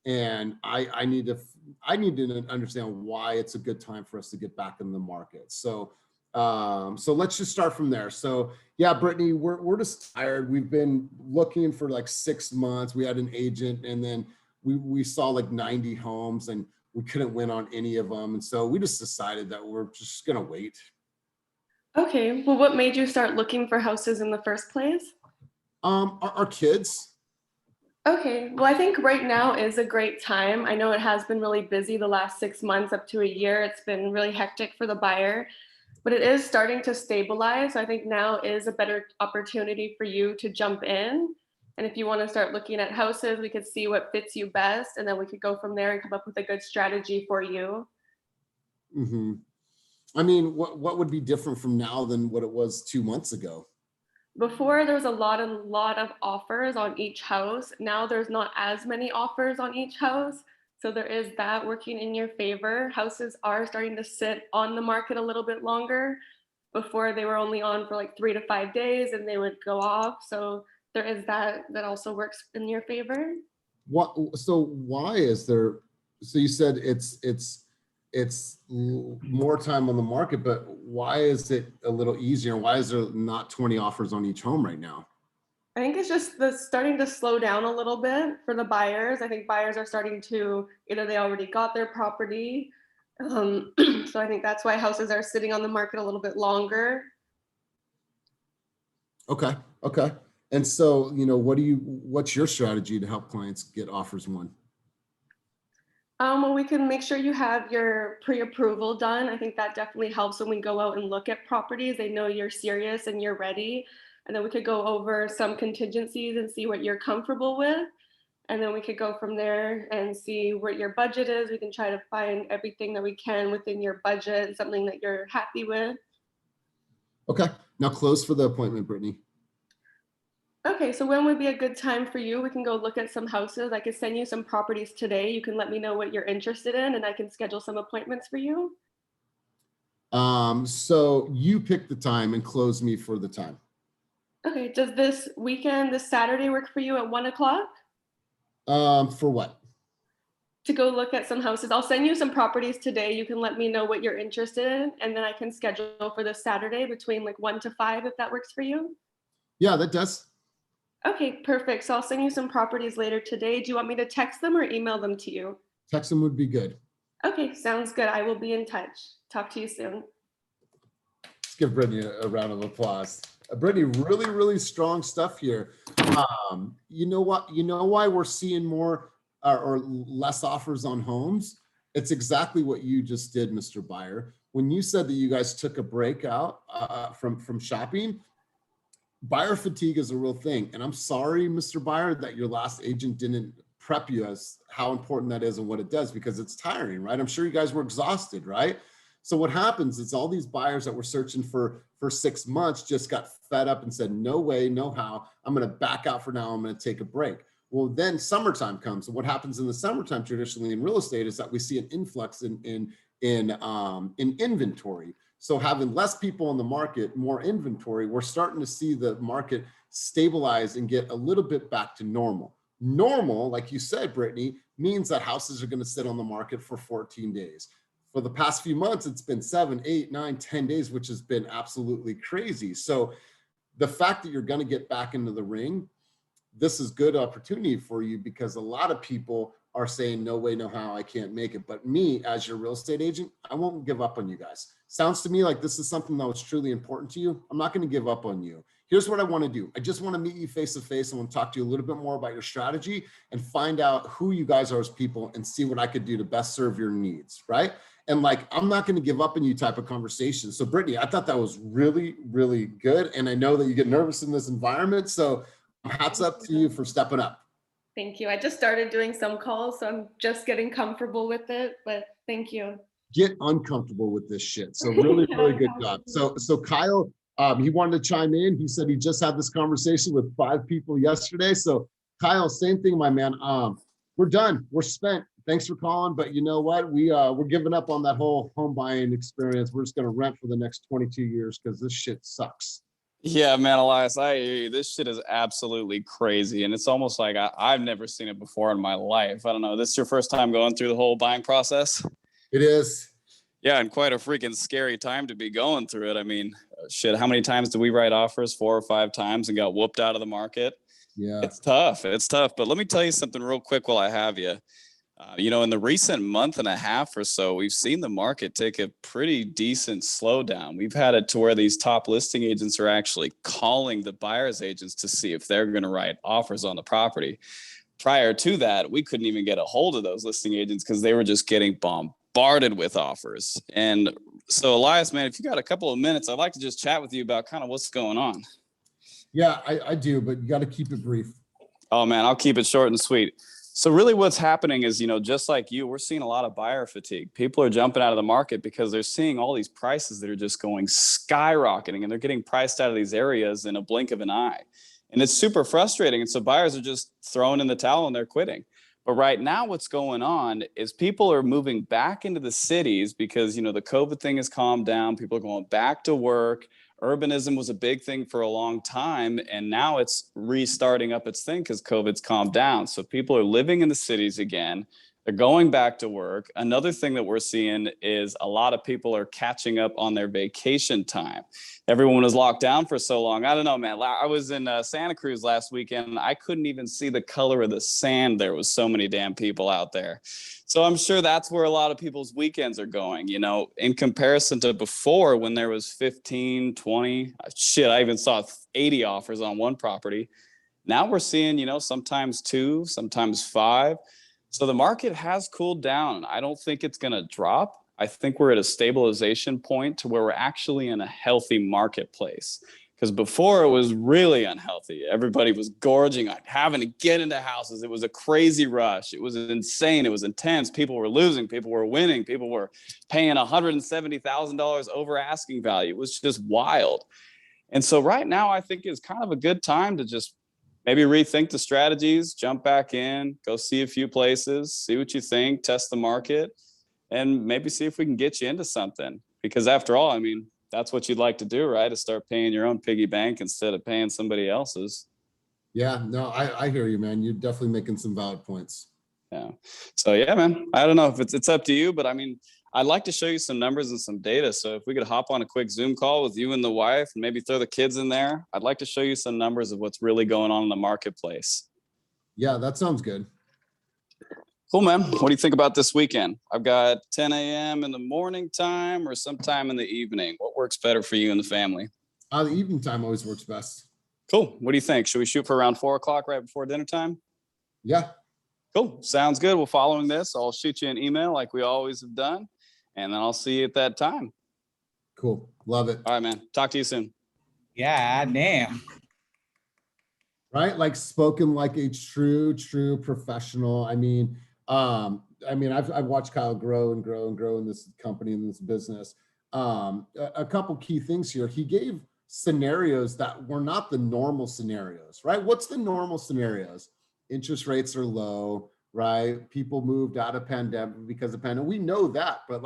and I need to understand why it's a good time for us to get back in the market. So let's just start from there. So yeah, Brittany, we're just tired. We've been looking for like 6 months. We had an agent, and then we saw like 90 homes, and we couldn't win on any of them. And so we just decided that we're just gonna wait. Okay, well, what made you start looking for houses in the first place? Our kids. Okay, well, I think right now is a great time. I know it has been really busy the last 6 months up to a year. It's been really hectic for the buyer, but it is starting to stabilize. I think now is a better opportunity for you to jump in. And if you want to start looking at houses, we could see what fits you best, and then we could go from there and come up with a good strategy for you. Mm-hmm. I mean, what would be different from now than what it was 2 months ago? Before there was a lot of offers on each house. Now there's not as many offers on each house. So there is that working in your favor. Houses are starting to sit on the market a little bit longer. Before they were only on for like 3 to 5 days and they would go off. So there is that also works in your favor. So why is there, so you said it's more time on the market, but why is it a little easier? Why is there not 20 offers on each home right now? I think it's just starting to slow down a little bit for the buyers. I think buyers are starting to, either they already got their property. So I think that's why houses are sitting on the market a little bit longer. Okay. And so, what's your strategy to help clients get offers won? Well, we can make sure you have your pre-approval done. I think that definitely helps when we go out and look at properties. They know you're serious and you're ready. And then we could go over some contingencies and see what you're comfortable with. And then we could go from there and see what your budget is. We can try to find everything that we can within your budget, something that you're happy with. Okay, now close for the appointment, Brittany. Okay, so when would be a good time for you? We can go look at some houses. I could send you some properties today. You can let me know what you're interested in and I can schedule some appointments for you. So you pick the time and close me for the time. Okay, does this weekend, this Saturday work for you at 1 o'clock? For what? To go look at some houses. I'll send you some properties today. You can let me know what you're interested in and then I can schedule for this Saturday between like 1 to 5 if that works for you. Yeah, that does. Okay, perfect. So I'll send you some properties later today. Do you want me to text them or email them to you? Text them would be good. Okay, sounds good. I will be in touch. Talk to you soon. Let's give Brittany a round of applause. Brittany, really, really strong stuff here. You know what? You know why we're seeing more or less offers on homes? It's exactly what you just did, Mr. Buyer. When you said that you guys took a break out from shopping, buyer fatigue is a real thing. And I'm sorry, Mr. Buyer, that your last agent didn't prep you as how important that is and what it does, because it's tiring, right? I'm sure you guys were exhausted, right? So what happens is all these buyers that were searching for 6 months just got fed up and said, no way, no how, I'm going to back out for now. I'm going to take a break. Well, then summertime comes. And what happens in the summertime traditionally in real estate is that we see an influx in inventory. So having less people on the market, more inventory, we're starting to see the market stabilize and get a little bit back to normal. Normal, like you said, Brittany, means that houses are going to sit on the market for 14 days. For the past few months, it's been 7, 8, 9, 10 days, which has been absolutely crazy. So the fact that you're going to get back into the ring, this is good opportunity for you because a lot of people are saying, no way, no how, I can't make it. But me, as your real estate agent, I won't give up on you guys. Sounds to me like this is something that was truly important to you. I'm not going to give up on you. Here's what I want to do. I just want to meet you face to face. I want to talk to you a little bit more about your strategy and find out who you guys are as people and see what I could do to best serve your needs, right? And like, I'm not going to give up on you type of conversation. So Brittany, I thought that was really, really good. And I know that you get nervous in this environment. So hats up to you for stepping up. Thank you. I just started doing some calls, so I'm just getting comfortable with it, but thank you. Get uncomfortable with this shit. So really, really good job. So Kyle, he wanted to chime in. He said he just had this conversation with 5 people yesterday. So Kyle, same thing, my man. We're done. We're spent. Thanks for calling. But you know what? We're giving up on that whole home buying experience. We're just going to rent for the next 22 years because this shit sucks. Yeah, man, Elias, I hear you. This shit is absolutely crazy. And it's almost like I've never seen it before in my life. I don't know. This is your first time going through the whole buying process? It is. Yeah, and quite a freaking scary time to be going through it. I mean, shit, how many times did we write offers? 4 or 5 times and got whooped out of the market? Yeah. It's tough. It's tough. But let me tell you something real quick while I have you. In the recent month and a half or so, we've seen the market take a pretty decent slowdown. We've had it to where these top listing agents are actually calling the buyer's agents to see if they're going to write offers on the property. Prior to that, we couldn't even get a hold of those listing agents because they were just getting bombarded with offers. And so, Elias, man, if you got a couple of minutes, I'd like to just chat with you about kind of what's going on. Yeah, I do, but you got to keep it brief. Oh, man, I'll keep it short and sweet. So really what's happening is, just like you, we're seeing a lot of buyer fatigue. People are jumping out of the market because they're seeing all these prices that are just going skyrocketing, and they're getting priced out of these areas in a blink of an eye. And it's super frustrating. And so buyers are just throwing in the towel and they're quitting. But right now what's going on is people are moving back into the cities because, the COVID thing has calmed down. People are going back to work. Urbanism was a big thing for a long time, and now it's restarting up its thing because COVID's calmed down. So people are living in the cities again. They're going back to work. Another thing that we're seeing is a lot of people are catching up on their vacation time. Everyone was locked down for so long. I don't know, man. I was in Santa Cruz last weekend. I couldn't even see the color of the sand. There was so many damn people out there. So I'm sure that's where a lot of people's weekends are going, in comparison to before when there was 15, 20, shit, I even saw 80 offers on one property. Now we're seeing, sometimes 2, sometimes 5. So the market has cooled down. I don't think it's going to drop. I think we're at a stabilization point to where we're actually in a healthy marketplace. Because before it was really unhealthy. Everybody was gorging, having to get into houses. It was a crazy rush. It was insane. It was intense. People were losing. People were winning. People were paying $170,000 over asking value. It was just wild. And so right now, I think is kind of a good time to just maybe rethink the strategies, jump back in, go see a few places, see what you think, test the market, and maybe see if we can get you into something. Because after all, that's what you'd like to do, right? Is start paying your own piggy bank instead of paying somebody else's. Yeah, no, I hear you, man. You're definitely making some valid points. Yeah. So yeah, man, I don't know if it's up to you, but I'd like to show you some numbers and some data. So if we could hop on a quick Zoom call with you and the wife and maybe throw the kids in there, I'd like to show you some numbers of what's really going on in the marketplace. Yeah, that sounds good. Cool, man. What do you think about this weekend? I've got 10 a.m. in the morning time or sometime in the evening. What works better for you and the family? The evening time always works best. Cool. What do you think? Should we shoot for around 4 o'clock right before dinner time? Yeah. Cool. Sounds good. Well, following this, I'll shoot you an email like we always have done, and then I'll see you at that time. Cool. Love it. All right, man. Talk to you soon. Yeah, damn. Right? Like spoken like a true professional. I've watched Kyle grow in this company, in this business. A couple key things here. He gave scenarios that were not the normal scenarios, right? What's the normal scenarios? Interest rates are low, right? People moved out of pandemic because of pandemic. We know that, but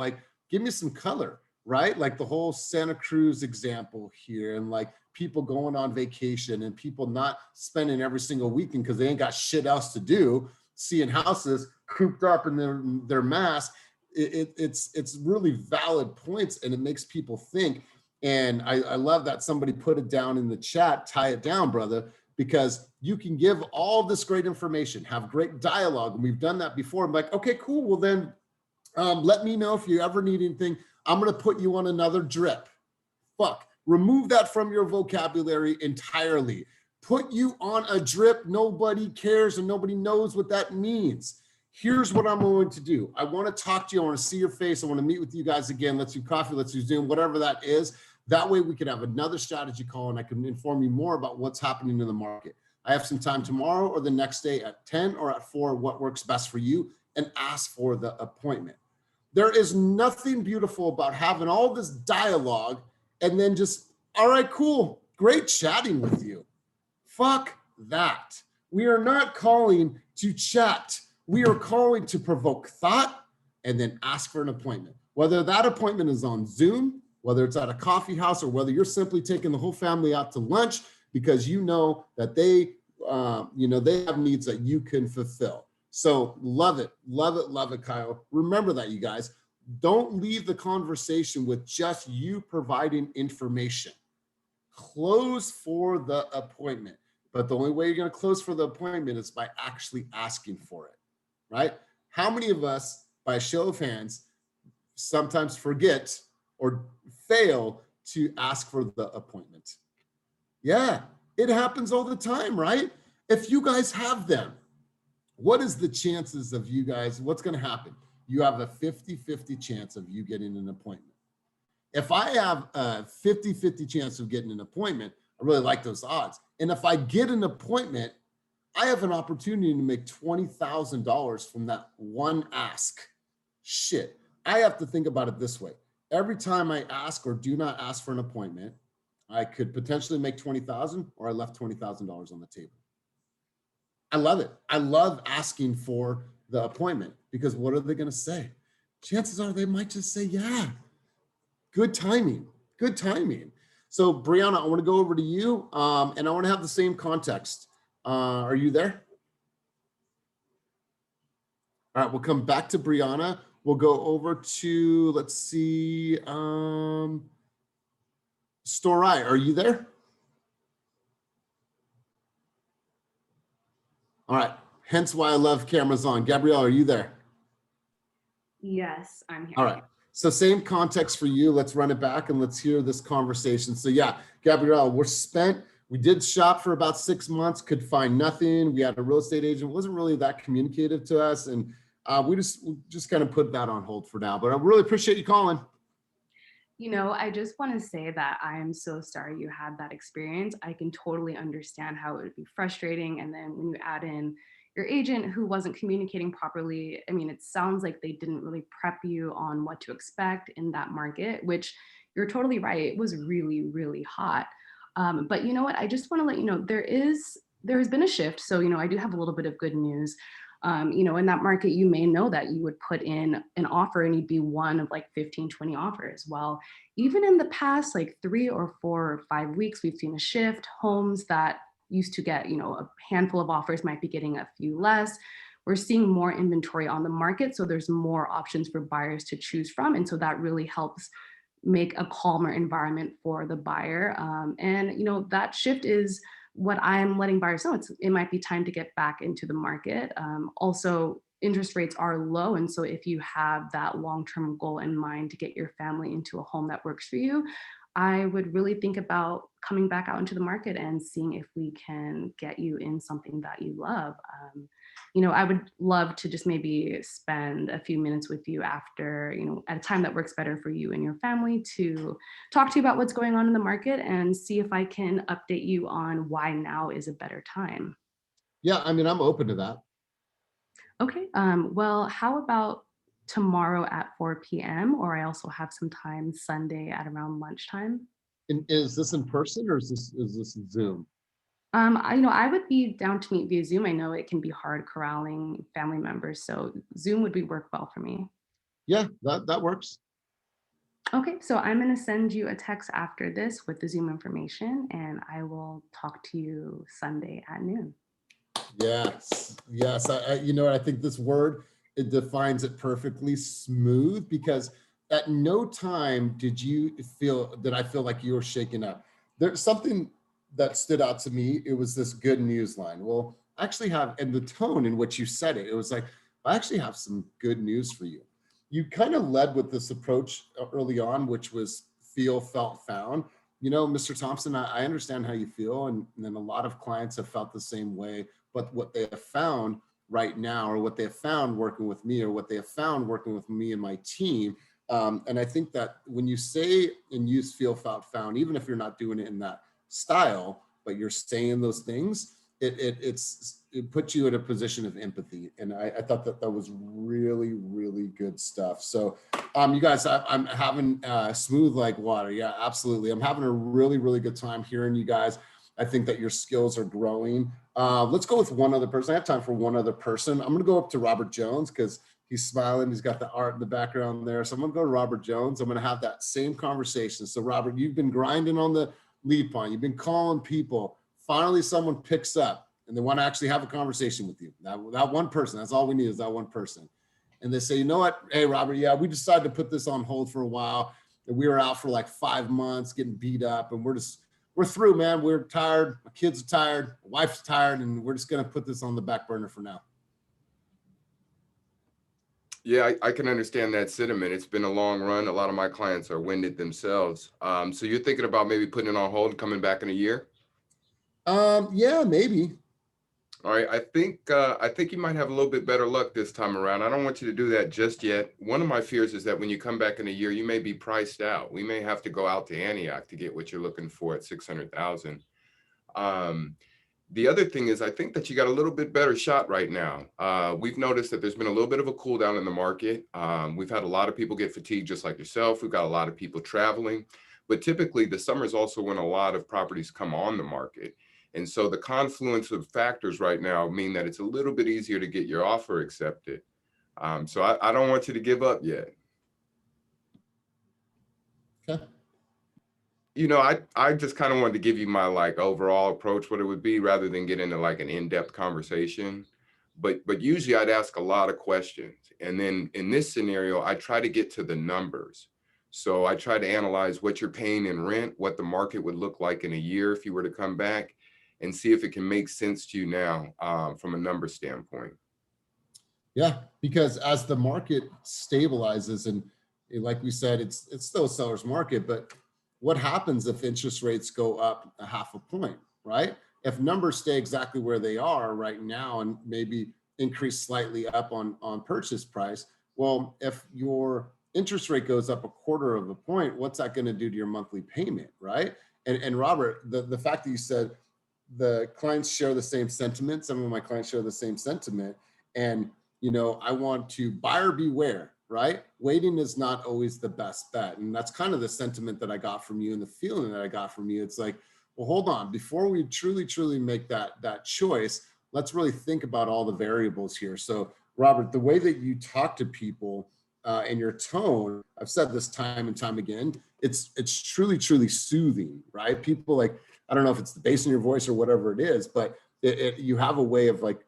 give me some color, right? Like the whole Santa Cruz example here, and people going on vacation and people not spending every single weekend because they ain't got shit else to do, seeing houses cooped up in their mask. It's really valid points, and it makes people think. And I love that somebody put it down in the chat. Tie it down, brother, because you can give all this great information, have great dialogue, and we've done that before. I'm like, okay, cool. Well then, let me know if you ever need anything. I'm gonna put you on another drip. Fuck. Remove that from your vocabulary entirely. Put you on a drip. Nobody cares and nobody knows what that means. Here's what I'm going to do. I want to talk to you. I want to see your face. I want to meet with you guys again. Let's do coffee. Let's do Zoom, whatever that is. That way we could have another strategy call and I can inform you more about what's happening in the market. I have some time tomorrow or the next day at 10 or at 4, what works best for you, and ask for the appointment. There is nothing beautiful about having all this dialogue and then just, all right, cool, great chatting with you. Fuck that. We are not calling to chat. We are calling to provoke thought and then ask for an appointment. Whether that appointment is on Zoom, whether it's at a coffee house, or whether you're simply taking the whole family out to lunch because you know that they have needs that you can fulfill. So love it, Kyle. Remember that, you guys. Don't leave the conversation with just you providing information. Close for the appointment. But the only way you're going to close for the appointment is by actually asking for it, right? How many of us, by a show of hands, sometimes forget or fail to ask for the appointment? Yeah, it happens all the time, right? If you guys have them, what is the chances of you guys, what's going to happen? You have a 50-50 chance of you getting an appointment. If I have a 50-50 chance of getting an appointment, I really like those odds. And if I get an appointment, I have an opportunity to make $20,000 from that one ask. Shit, I have to think about it this way. Every time I ask or do not ask for an appointment, I could potentially make 20,000, or I left $20,000 on the table. I love it. I love asking for the appointment, because what are they going to say? Chances are they might just say, yeah. Good timing. Good timing. So Brianna, I want to go over to you, and I want to have the same context. Are you there? All right, we'll come back to Brianna. We'll go over to, let's see, Storai, are you there? All right, hence why I love cameras on. Gabrielle, are you there? Yes, I'm here. All right, so same context for you. Let's run it back and let's hear this conversation. So yeah, Gabrielle, we're spent. We did shop for about 6 months, could find nothing. We had a real estate agent, wasn't really that communicative to us. And we just kind of put that on hold for now, but I really appreciate you calling. You know, I just want to say that I am so sorry you had that experience. I can totally understand how it would be frustrating. And then when you add in your agent who wasn't communicating properly, I mean, it sounds like they didn't really prep you on what to expect in that market, which you're totally right. It was really, really hot. But you know what? I just want to let you know, there has been a shift. So, you know, I do have a little bit of good news. You know, in that market, you may know that you would put in an offer and you'd be one of like 15, 20 offers. Well, even in the past, like 3 or 4 or 5 weeks, we've seen a shift. Homes that used to get, you know, a handful of offers might be getting a few less. We're seeing more inventory on the market. So there's more options for buyers to choose from. And so that really helps make a calmer environment for the buyer. And, you know, that shift is what I'm letting buyers know. It might be time to get back into the market. Also, interest rates are low. And so if you have that long-term goal in mind to get your family into a home that works for you, I would really think about coming back out into the market and seeing if we can get you in something that you love. You know, I would love to just maybe spend a few minutes with you after, you know, at a time that works better for you and your family, to talk to you about what's going on in the market and see if I can update you on why now is a better time. Yeah, I mean, I'm open to that. Okay, well, how about tomorrow at 4 p.m. or I also have some time Sunday at around lunchtime. And is this in person or is this Zoom? I would be down to meet via Zoom. I know it can be hard corralling family members, so Zoom would work well for me. Yeah, that works. Okay, so I'm going to send you a text after this with the Zoom information, and I will talk to you Sunday at noon. Yes. You know, I think this word, it defines it perfectly, smooth, because at no time did I feel like you were shaken up. There's something that stood out to me. It was this good news line. Well, I actually have, and the tone in which you said it, it was like, I actually have some good news for you. You kind of led with this approach early on, which was feel, felt, found. You know, Mr. Thompson, I understand how you feel, and a lot of clients have felt the same way. But what they have found right now, or what they have found working with me, or what they have found working with me and my team, and I think that when you say and use feel, felt, found, even if you're not doing it in that style, but you're saying those things, it puts you in a position of empathy. And I thought that was really, really good stuff. So you guys, I'm having smooth like water. Yeah, absolutely. I'm having a really, really good time hearing you guys. I think that your skills are growing. Let's go with one other person. I have time for one other person. I'm going to go up to Robert Jones because he's smiling. He's got the art in the background there. So I'm going to go to Robert Jones. I'm going to have that same conversation. So Robert, you've been grinding on the lead point. You've been calling people. Finally, someone picks up and they want to actually have a conversation with you. That one person, that's all we need, is that one person. And they say, you know what? Hey, Robert, yeah, we decided to put this on hold for a while. And we were out for like 5 months getting beat up, and we're through, man. We're tired. My kids are tired. My wife's tired. And we're just going to put this on the back burner for now. Yeah, I can understand that sentiment. It's been a long run. A lot of my clients are winded themselves. So you're thinking about maybe putting it on hold and coming back in a year? Yeah, maybe. All right. I think you might have a little bit better luck this time around. I don't want you to do that just yet. One of my fears is that when you come back in a year, you may be priced out. We may have to go out to Antioch to get what you're looking for at 600,000. The other thing is, I think that you got a little bit better shot right now. We've noticed that there's been a little bit of a cool down in the market. We've had a lot of people get fatigued just like yourself. We've got a lot of people traveling, but typically the summer is also when a lot of properties come on the market. And so the confluence of factors right now mean that it's a little bit easier to get your offer accepted. So I don't want you to give up yet. Okay. You know, I just kind of wanted to give you my like overall approach, what it would be, rather than get into like an in-depth conversation. But usually I'd ask a lot of questions. And then in this scenario, I try to get to the numbers. So I try to analyze what you're paying in rent, what the market would look like in a year if you were to come back, and see if it can make sense to you now from a number standpoint. Yeah, because as the market stabilizes, and like we said, it's still a seller's market, but what happens if interest rates go up a half a point, right? If numbers stay exactly where they are right now and maybe increase slightly up on purchase price, well, if your interest rate goes up a quarter of a point, what's that going to do to your monthly payment, right? And Robert, the fact that you said the clients share the same sentiment, some of my clients share the same sentiment, and you know, I want to buyer beware, right? Waiting is not always the best bet. And that's kind of the sentiment that I got from you and the feeling that I got from you. It's like, well, hold on, before we truly make that choice, let's really think about all the variables here. So Robert, the way that you talk to people and your tone, I've said this time and time again, it's truly soothing, right? People like, I don't know if it's the bass in your voice or whatever it is, but you have a way of like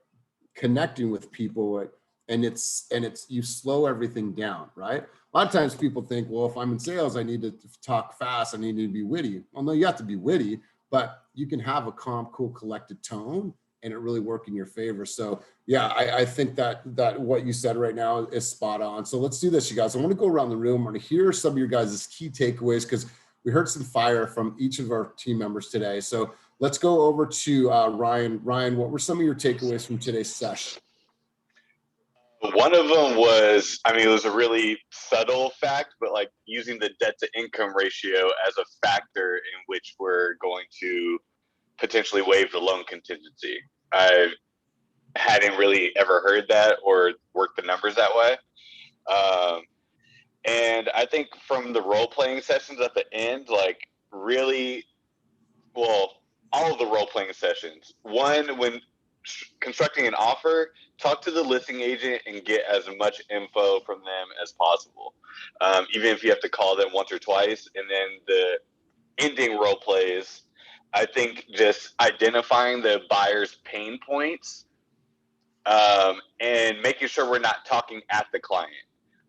connecting with people, and it's you slow everything down, right? A lot of times people think, well, if I'm in sales, I need to talk fast, I need to be witty. Well, no, you have to be witty, but you can have a calm, cool, collected tone and it really work in your favor. So yeah, I think that what you said right now is spot on. So let's do this, you guys. I want to go around the room. I want to hear some of your guys' key takeaways, because we heard some fire from each of our team members today. So let's go over to Ryan. Ryan, what were some of your takeaways from today's session? One of them was, I mean, it was a really subtle fact, but like using the debt to income ratio as a factor in which we're going to potentially waive the loan contingency. I hadn't really ever heard that or worked the numbers that way. And I think from the role-playing sessions at the end, like really, well, all of the role-playing sessions, one, when constructing an offer, talk to the listing agent and get as much info from them as possible. Even if you have to call them once or twice. And then the ending role plays, I think just identifying the buyer's pain points and making sure we're not talking at the client.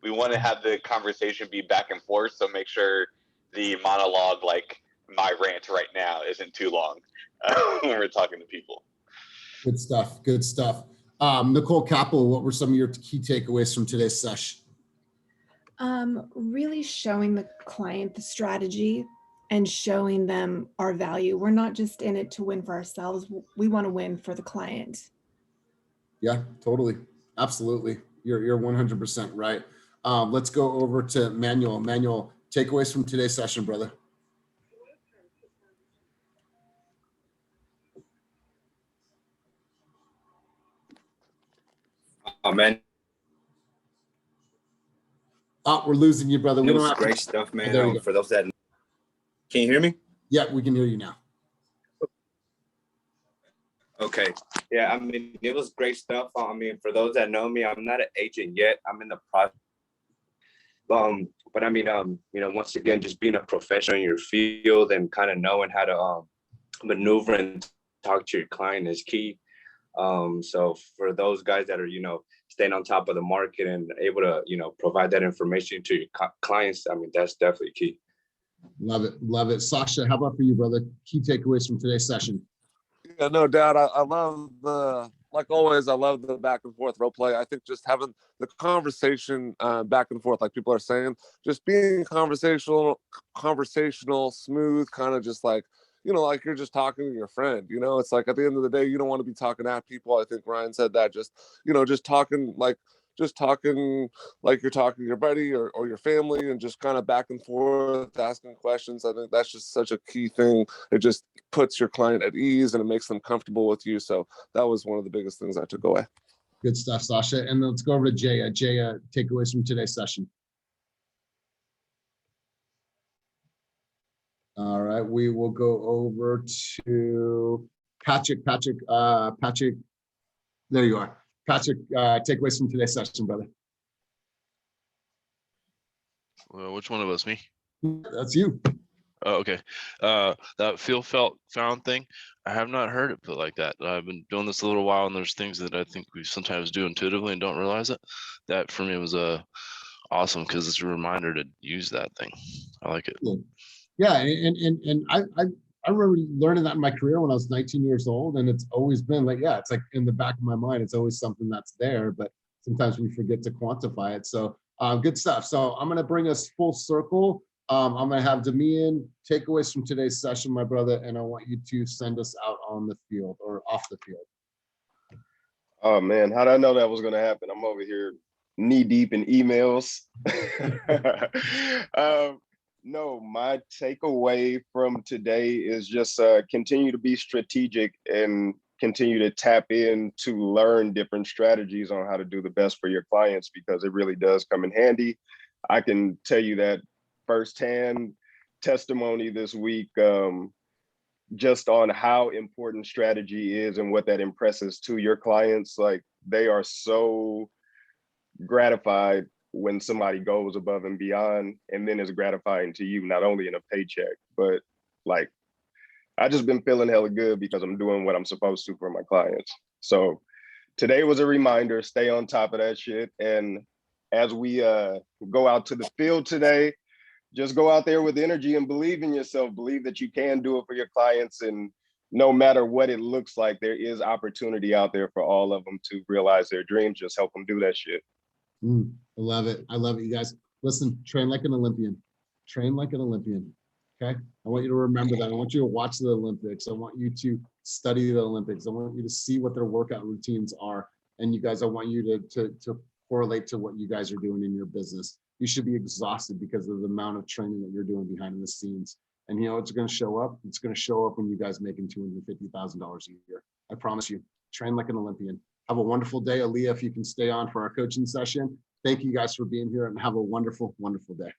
We want to have the conversation be back and forth. So make sure the monologue, like my rant right now, isn't too long when we're talking to people. Good stuff. Good stuff. Nicole Capel, what were some of your key takeaways from today's session? Really showing the client the strategy and showing them our value. We're not just in it to win for ourselves. We want to win for the client. Yeah, totally. Absolutely. You're 100% right. Let's go over to Manuel. Manuel, takeaways from today's session, brother. Oh man, Oh, we're losing you, brother. it was great stuff, man. There you go. For those that can you hear me? Yeah, we can hear you now. Okay. Yeah, I mean, it was great stuff. I mean, for those that know me, I'm not an agent yet. I'm in the process. But I mean, you know, once again, just being a professional in your field and kind of knowing how to maneuver and talk to your client is key. So for those guys that are, you know, staying on top of the market and able to, you know, provide that information to your clients, I mean, that's definitely key. Love it. Love it. Sasha, how about for you, brother? Key takeaways from today's session. Yeah, no doubt. I love like always, I love the back and forth role play. I think just having the conversation back and forth, like people are saying, just being conversational, smooth, kind of just like, you know, like you're just talking to your friend, you know, it's like at the end of the day, you don't want to be talking at people. I think Ryan said that, just, you know, just talking like just talking like you're talking to your buddy or your family, and just kind of back and forth, asking questions. I think that's just such a key thing. It just puts your client at ease and it makes them comfortable with you. So that was one of the biggest things I took away. Good stuff, Sasha. And then let's go over to Jaya. Jaya, takeaways from today's session. All right, we will go over to Patrick. Patrick, there you are. Patrick, takeaways from today's session, brother. Well, which one of us? Me? That's you. Oh, okay. That feel, felt, found thing, I have not heard it put like that. I've been doing this a little while, and there's things that I think we sometimes do intuitively and don't realize it. That for me was awesome, because it's a reminder to use that thing. I like it. Yeah, and I remember learning that in my career when I was 19 years old, and it's always been like, yeah, it's like in the back of my mind, it's always something that's there, but sometimes we forget to quantify it. So good stuff. So I'm going to bring us full circle. I'm going to have Damian takeaways from today's session, my brother, and I want you to send us out on the field or off the field. Oh man, how did I know that was going to happen? I'm over here knee deep in emails. No, my takeaway from today is just continue to be strategic and continue to tap in to learn different strategies on how to do the best for your clients, because it really does come in handy. I can tell you that firsthand testimony this week, just on how important strategy is and what that impresses to your clients. Like, they are so gratified when somebody goes above and beyond, and then is gratifying to you, not only in a paycheck, but like, I just been feeling hella good because I'm doing what I'm supposed to for my clients. So today was a reminder, stay on top of that shit. And as we go out to the field today, just go out there with energy and believe in yourself, believe that you can do it for your clients. And no matter what it looks like, there is opportunity out there for all of them to realize their dreams. Just help them do that shit. I love it. I love it, you guys. Listen, train like an Olympian. Train like an Olympian. Okay. I want you to remember that. I want you to watch the Olympics. I want you to study the Olympics. I want you to see what their workout routines are. And you guys, I want you to correlate to what you guys are doing in your business. You should be exhausted because of the amount of training that you're doing behind the scenes. And you know, it's going to show up. It's going to show up when you guys making $250,000 a year. I promise you. Train like an Olympian. Have a wonderful day. Aaliyah, if you can stay on for our coaching session. Thank you guys for being here, and have a wonderful, wonderful day.